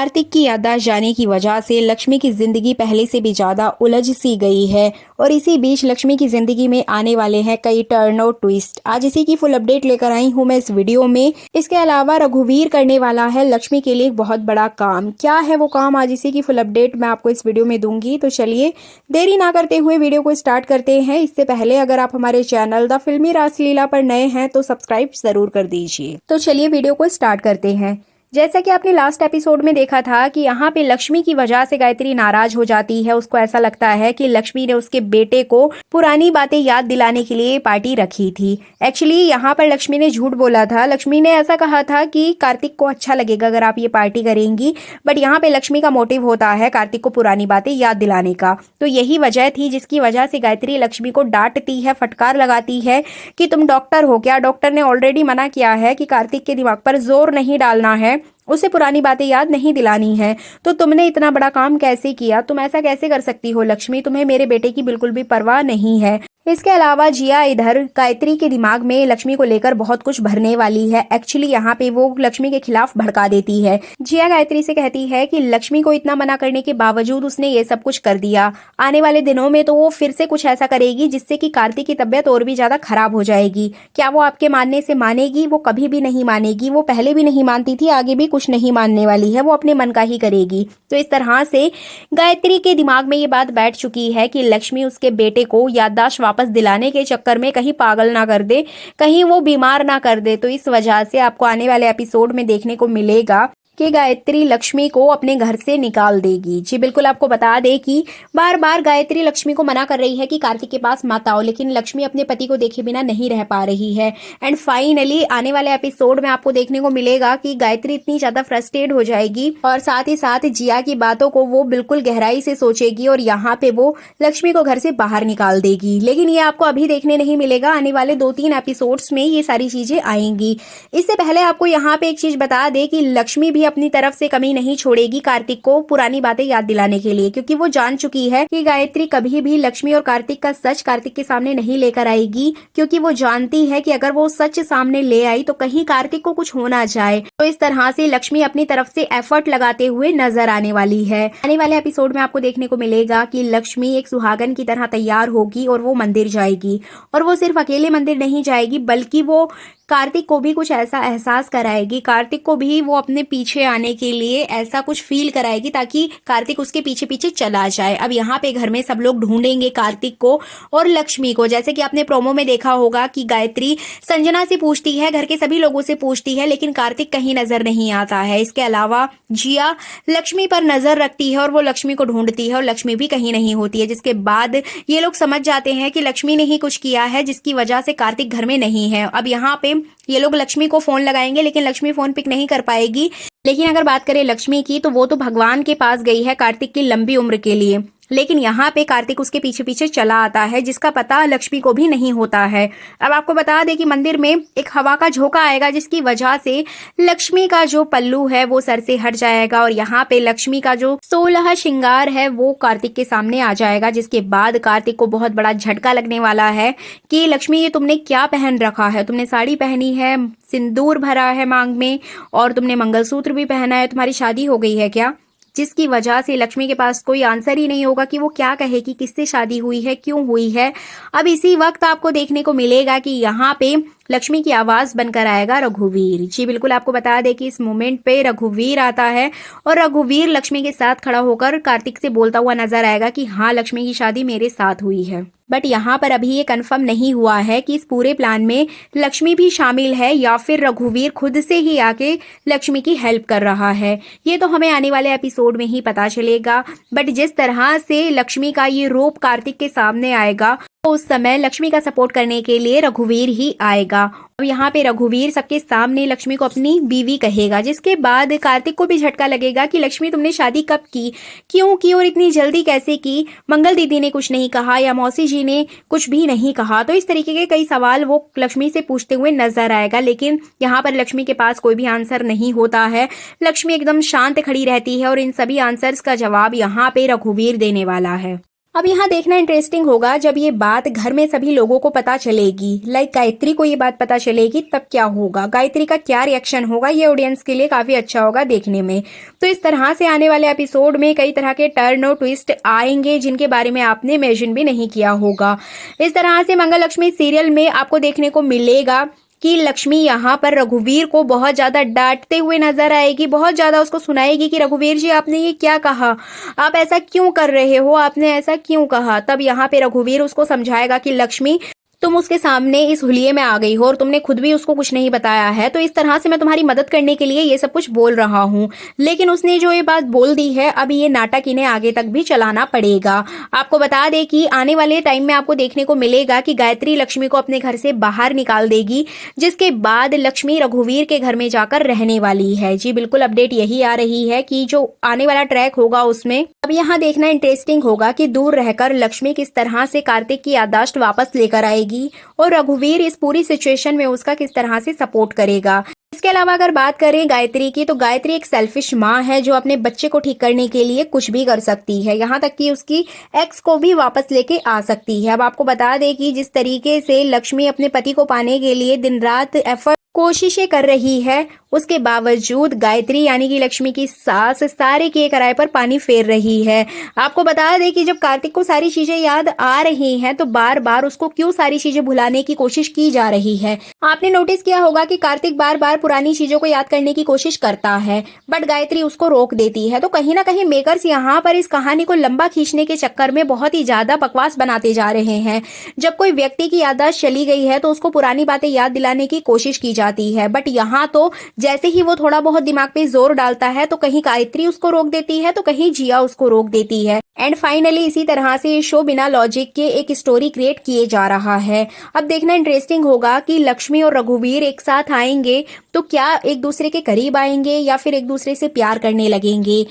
कार्तिक की याददाश्त जाने की वजह से लक्ष्मी की जिंदगी पहले से भी ज्यादा उलझ सी गई है और इसी बीच लक्ष्मी की जिंदगी में आने वाले हैं कई टर्न और ट्विस्ट। आज इसी की फुल अपडेट लेकर आई हूं मैं इस वीडियो में। इसके अलावा रघुवीर करने वाला है लक्ष्मी के लिए एक बहुत बड़ा काम। क्या है वो काम, आज इसी की फुल अपडेट मैं आपको इस वीडियो में दूंगी। तो चलिए देरी ना करते हुए वीडियो को स्टार्ट करते हैं। इससे पहले अगर आप हमारे चैनल द फिल्मी रासलीला पर नए हैं तो सब्सक्राइब जरूर कर दीजिए। तो चलिए वीडियो को स्टार्ट करते हैं। जैसा कि आपने लास्ट एपिसोड में देखा था कि यहाँ पे लक्ष्मी की वजह से गायत्री नाराज हो जाती है। उसको ऐसा लगता है कि लक्ष्मी ने उसके बेटे को पुरानी बातें याद दिलाने के लिए पार्टी रखी थी। एक्चुअली यहाँ पर लक्ष्मी ने झूठ बोला था। लक्ष्मी ने ऐसा कहा था कि कार्तिक को अच्छा लगेगा अगर आप ये पार्टी करेंगी, बट यहाँ पे लक्ष्मी का मोटिव होता है कार्तिक को पुरानी बातें याद दिलाने का। तो यही वजह थी जिसकी वजह से गायत्री लक्ष्मी को डांटती है, फटकार लगाती है कि तुम डॉक्टर हो क्या? डॉक्टर ने ऑलरेडी मना किया है कि कार्तिक के दिमाग पर जोर नहीं डालना है, उसे पुरानी बातें याद नहीं दिलानी है। तो तुमने इतना बड़ा काम कैसे किया? तुम ऐसा कैसे कर सकती हो लक्ष्मी? तुम्हें मेरे बेटे की बिल्कुल भी परवाह नहीं है। इसके अलावा जिया इधर गायत्री के दिमाग में लक्ष्मी को लेकर बहुत कुछ भरने वाली है। एक्चुअली यहाँ पे वो लक्ष्मी के खिलाफ भड़का देती है। जिया गायत्री से कहती है कि लक्ष्मी को इतना मना करने के बावजूद उसने ये सब कुछ कर दिया। आने वाले दिनों में तो वो फिर से कुछ ऐसा करेगी जिससे कि कार्तिक की तबीयत और भी ज्यादा खराब हो जाएगी। क्या वो आपके मानने से मानेगी? वो कभी भी नहीं मानेगी। वो पहले भी नहीं मानती थी, आगे भी कुछ नहीं मानने वाली है। वो अपने मन का ही करेगी। तो इस तरह से गायत्री के दिमाग में ये बात बैठ चुकी है कि लक्ष्मी उसके बेटे को याददाश्त वापस दिलाने के चक्कर में कहीं पागल ना कर दे, कहीं वो बीमार ना कर दे। तो इस वजह से आपको आने वाले एपिसोड में देखने को मिलेगा कि गायत्री लक्ष्मी को अपने घर से निकाल देगी। जी बिल्कुल, आपको बता दे कि बार बार गायत्री लक्ष्मी को मना कर रही है कि कार्तिक के पास मत आओ, लेकिन लक्ष्मी अपने पति को देखे बिना नहीं रह पा रही है। एंड फाइनली आने वाले एपिसोड में आपको देखने को मिलेगा कि गायत्री इतनी ज्यादा फ्रस्ट्रेट हो जाएगी और साथ ही साथ जिया की बातों को वो बिल्कुल गहराई से सोचेगी और यहाँ पे वो लक्ष्मी को घर से बाहर निकाल देगी। लेकिन ये आपको अभी देखने नहीं मिलेगा, आने वाले 2-3 एपिसोड्स में ये सारी चीजें आएंगी। इससे पहले आपको यहाँ पे एक चीज बता दे कि लक्ष्मी भी अपनी तरफ से कमी नहीं छोड़ेगी कार्तिक को पुरानी बातें याद दिलाने के लिए, क्योंकि वो जान चुकी है कि गायत्री कभी भी लक्ष्मी और कार्तिक का सच कार्तिक के सामने नहीं लेकर आएगी, क्योंकि वो जानती है कि अगर वो सच सामने ले आई तो कहीं कार्तिक को कुछ हो ना जाए। तो इस तरह से लक्ष्मी अपनी तरफ से एफर्ट लगाते हुए नजर आने वाली है। आने वाले एपिसोड में आपको देखने को मिलेगा कि लक्ष्मी एक सुहागन की तरह तैयार होगी और वो मंदिर जाएगी। और वो सिर्फ अकेले मंदिर नहीं जाएगी, बल्कि वो कार्तिक को भी कुछ ऐसा एहसास कराएगी, कार्तिक को भी वो अपने पीछे आने के लिए ऐसा कुछ फील कराएगी ताकि कार्तिक उसके पीछे पीछे चला जाए। अब यहाँ पे घर में सब लोग ढूंढेंगे कार्तिक को और लक्ष्मी को। जैसे कि आपने प्रोमो में देखा होगा कि गायत्री संजना से पूछती है, घर के सभी लोगों से पूछती है, लेकिन कार्तिक कहीं नजर नहीं आता है। इसके अलावा जिया लक्ष्मी पर नजर रखती है और वो लक्ष्मी को ढूंढती है और लक्ष्मी भी कहीं नहीं होती है। जिसके बाद ये लोग समझ जाते हैं कि लक्ष्मी ने ही कुछ किया है जिसकी वजह से कार्तिक घर में नहीं है। अब यहाँ पे ये लोग लक्ष्मी को फोन लगाएंगे, लेकिन लक्ष्मी फोन पिक नहीं कर पाएगी। लेकिन अगर बात करें लक्ष्मी की, तो वो तो भगवान के पास गई है कार्तिक की लंबी उम्र के लिए। लेकिन यहाँ पे कार्तिक उसके पीछे पीछे चला आता है, जिसका पता लक्ष्मी को भी नहीं होता है। अब आपको बता दें कि मंदिर में एक हवा का झोंका आएगा, जिसकी वजह से लक्ष्मी का जो पल्लू है वो सर से हट जाएगा और यहाँ पे लक्ष्मी का जो 16 श्रृंगार है वो कार्तिक के सामने आ जाएगा। जिसके बाद कार्तिक को बहुत बड़ा झटका लगने वाला है कि लक्ष्मी ये तुमने क्या पहन रखा है? तुमने साड़ी पहनी है, सिंदूर भरा है मांग में और तुमने मंगलसूत्र भी पहना है, तुम्हारी शादी हो गई है क्या? जिसकी वजह से लक्ष्मी के पास कोई आंसर ही नहीं होगा कि वो क्या कहेगी, किससे शादी हुई है, क्यों हुई है। अब इसी वक्त आपको देखने को मिलेगा कि यहाँ पे लक्ष्मी की आवाज बनकर आएगा रघुवीर। जी बिल्कुल, आपको बता दें कि इस मोमेंट पे रघुवीर आता है और रघुवीर लक्ष्मी के साथ खड़ा होकर कार्तिक से बोलता हुआ नजर आएगा कि हाँ, लक्ष्मी की शादी मेरे साथ हुई है। बट यहाँ पर अभी ये कंफर्म नहीं हुआ है कि इस पूरे प्लान में लक्ष्मी भी शामिल है या फिर रघुवीर खुद से ही आके लक्ष्मी की हेल्प कर रहा है। ये तो हमें आने वाले एपिसोड में ही पता चलेगा। बट जिस तरह से लक्ष्मी का ये रूप कार्तिक के सामने आएगा, तो उस समय लक्ष्मी का सपोर्ट करने के लिए रघुवीर ही आएगा। अब यहाँ पे रघुवीर सबके सामने लक्ष्मी को अपनी बीवी कहेगा, जिसके बाद कार्तिक को भी झटका लगेगा कि लक्ष्मी तुमने शादी कब की, क्यों की और इतनी जल्दी कैसे की? मंगल दीदी ने कुछ नहीं कहा या मौसी जी ने कुछ भी नहीं कहा। तो इस तरीके के कई सवाल वो लक्ष्मी से पूछते हुए नजर आएगा, लेकिन यहाँ पर लक्ष्मी के पास कोई भी आंसर नहीं होता है। लक्ष्मी एकदम शांत खड़ी रहती है और इन सभी आंसर्स का जवाब यहाँ पे रघुवीर देने वाला है। अब यहाँ देखना इंटरेस्टिंग होगा जब ये बात घर में सभी लोगों को पता चलेगी, लाइक गायत्री को ये बात पता चलेगी, तब क्या होगा, गायत्री का क्या रिएक्शन होगा, ये ऑडियंस के लिए काफी अच्छा होगा देखने में। तो इस तरह से आने वाले एपिसोड में कई तरह के टर्न और ट्विस्ट आएंगे जिनके बारे में आपने इमेजिन भी नहीं किया होगा। इस तरह से मंगल लक्ष्मी सीरियल में आपको देखने को मिलेगा कि लक्ष्मी यहाँ पर रघुवीर को बहुत ज्यादा डांटते हुए नजर आएगी, बहुत ज्यादा उसको सुनाएगी कि रघुवीर जी आपने ये क्या कहा, आप ऐसा क्यों कर रहे हो, आपने ऐसा क्यों कहा। तब यहाँ पे रघुवीर उसको समझाएगा कि लक्ष्मी तुम उसके सामने इस हुलिये में आ गई हो और तुमने खुद भी उसको कुछ नहीं बताया है, तो इस तरह से मैं तुम्हारी मदद करने के लिए ये सब कुछ बोल रहा हूँ। लेकिन उसने जो ये बात बोल दी है, अब ये नाटक इन्हें आगे तक भी चलाना पड़ेगा। आपको बता दें कि आने वाले टाइम में आपको देखने को मिलेगा कि गायत्री लक्ष्मी को अपने घर से बाहर निकाल देगी, जिसके बाद लक्ष्मी रघुवीर के घर में जाकर रहने वाली है। जी बिल्कुल, अपडेट यही आ रही है कि जो आने वाला ट्रैक होगा उसमें अब यहाँ देखना इंटरेस्टिंग होगा कि दूर रहकर लक्ष्मी किस तरह से कार्तिक की याददाश्त वापस लेकर आएगी और रघुवीर इस पूरी सिचुएशन में उसका किस तरह से सपोर्ट करेगा। इसके अलावा अगर बात करें गायत्री की, तो गायत्री एक सेल्फिश माँ है जो अपने बच्चे को ठीक करने के लिए कुछ भी कर सकती है, यहाँ तक कि उसकी एक्स को भी वापस लेके आ सकती है। अब आपको बता दें कि जिस तरीके से लक्ष्मी अपने पति को पाने के लिए दिन रात एफर्ट कोशिशें कर रही है, उसके बावजूद गायत्री यानी कि लक्ष्मी की सास सारे किए कराए पर पानी फेर रही है। आपको बता दें कि जब कार्तिक को सारी चीजें याद आ रही हैं, तो बार बार उसको क्यों सारी चीजें भुलाने की कोशिश की जा रही है। आपने नोटिस किया होगा कि कार्तिक बार बार पुरानी चीजों को याद करने की कोशिश करता है, बट गायत्री उसको रोक देती है। तो कहीं ना कहीं मेकर्स यहाँ पर इस कहानी को लंबा खींचने के चक्कर में बहुत ही ज्यादा बकवास बनाते जा रहे हैं। जब कोई व्यक्ति की याददाश्त चली गई है तो उसको पुरानी बातें याद दिलाने की कोशिश की जाती है, बट यहाँ तो जैसे ही वो थोड़ा बहुत दिमाग पे जोर डालता है तो कहीं गायत्री उसको रोक देती है, तो कहीं जिया उसको रोक देती है। एंड फाइनली इसी तरह से ये शो बिना लॉजिक के एक स्टोरी क्रिएट किए जा रहा है। अब देखना इंटरेस्टिंग होगा कि लक्ष्मी और रघुवीर एक साथ आएंगे तो क्या एक दूसरे के करीब आएंगे या फिर एक दूसरे से प्यार करने लगेंगे।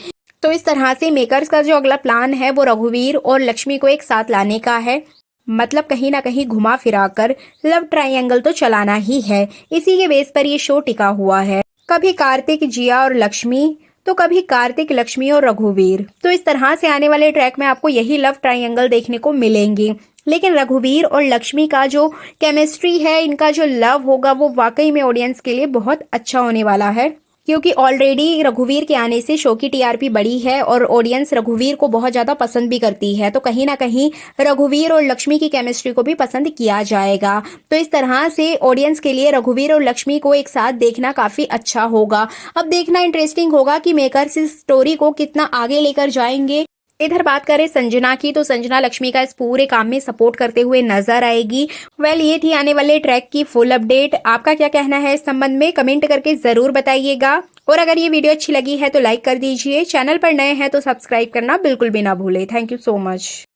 तो इस तरह से मेकर्स का जो अगला प्लान है वो रघुवीर और लक्ष्मी को एक साथ लाने का है, मतलब कहीं ना कहीं घुमा फिरा कर लव ट्रायंगल तो चलाना ही है। इसी के बेस पर ये शो टिका हुआ है, कभी कार्तिक जिया और लक्ष्मी, तो कभी कार्तिक लक्ष्मी और रघुवीर। तो इस तरह से आने वाले ट्रैक में आपको यही लव ट्रायंगल देखने को मिलेंगे। लेकिन रघुवीर और लक्ष्मी का जो केमिस्ट्री है, इनका जो लव होगा, वो वाकई में ऑडियंस के लिए बहुत अच्छा होने वाला है, क्योंकि ऑलरेडी रघुवीर के आने से शो की टीआरपी बढ़ी है और ऑडियंस रघुवीर को बहुत ज्यादा पसंद भी करती है। तो कहीं ना कहीं रघुवीर और लक्ष्मी की केमिस्ट्री को भी पसंद किया जाएगा। तो इस तरह से ऑडियंस के लिए रघुवीर और लक्ष्मी को एक साथ देखना काफी अच्छा होगा। अब देखना इंटरेस्टिंग होगा कि मेकर्स इस स्टोरी को कितना आगे लेकर जाएंगे। इधर बात करें संजना की, तो संजना लक्ष्मी का इस पूरे काम में सपोर्ट करते हुए नजर आएगी। ये थी आने वाले ट्रैक की फुल अपडेट। आपका क्या कहना है इस संबंध में, कमेंट करके जरूर बताइएगा। और अगर ये वीडियो अच्छी लगी है तो लाइक कर दीजिए, चैनल पर नए हैं तो सब्सक्राइब करना बिल्कुल भी ना भूले। Thank you so much.